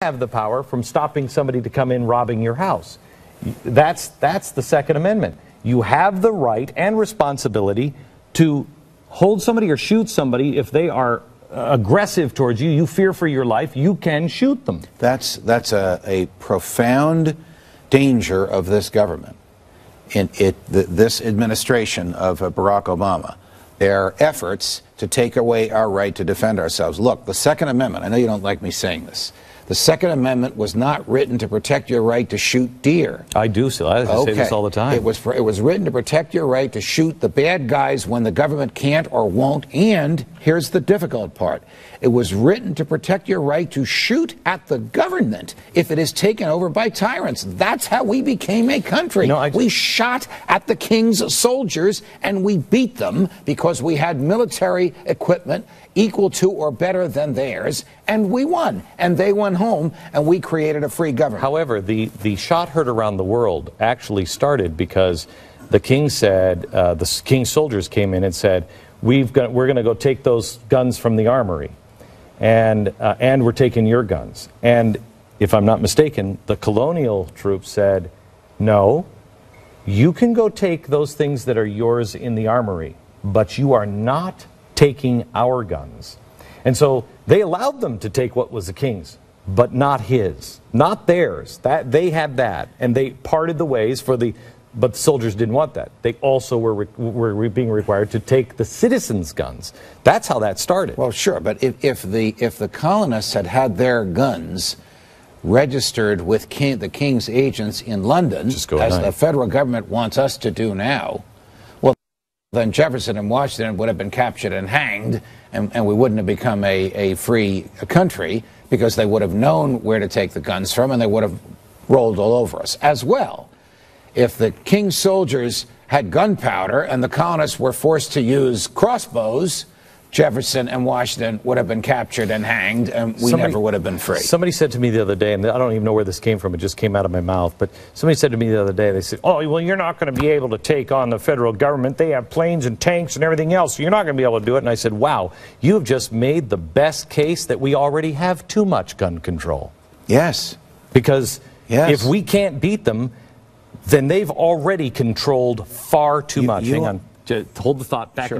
have the power from stopping somebody to come in robbing your house. That's the Second Amendment. You have the right and responsibility to hold somebody or shoot somebody if they are aggressive towards you. You fear for your life, you can shoot them. That's a profound danger of this government. This administration of Barack Obama, their efforts to take away our right to defend ourselves. Look, the Second Amendment, I know you don't like me saying this, the Second Amendment was not written to protect your right to shoot deer. I do, so I say this all the time. It was written to protect your right to shoot the bad guys when the government can't or won't, and here's the difficult part. It was written to protect your right to shoot at the government if it is taken over by tyrants. That's how we became a country. We shot at the king's soldiers and we beat them because we had military equipment equal to or better than theirs, and we won. And they went home, and we created a free government. However, the shot heard around the world actually started because the king said, the king's soldiers came in and said, we're going to go take those guns from the armory, and we're taking your guns. And if I'm not mistaken, the colonial troops said, no, you can go take those things that are yours in the armory, but you are not taking our guns. And so they allowed them to take what was the king's, but not his, not theirs. That they had that, and they parted the ways for the. But the soldiers didn't want that. They also were being required to take the citizens' guns. That's how that started. Well, sure, but if the colonists had had their guns registered with the king's agents in London, as the federal government wants us to do now, well, then Jefferson and Washington would have been captured and hanged, and we wouldn't have become a free country because they would have known where to take the guns from, and they would have rolled all over us as well. If the king's soldiers had gunpowder and the colonists were forced to use crossbows, Jefferson and Washington would have been captured and hanged, and we never would have been free. Somebody said to me the other day, and I don't even know where this came from, it just came out of my mouth, but somebody said to me the other day, they said, oh, well, you're not going to be able to take on the federal government. They have planes and tanks and everything else, so you're not going to be able to do it. And I said, wow, you have just made the best case that we already have too much gun control. Yes. Because if we can't beat them, then they've already controlled far too much. Hang on, hold the thought back.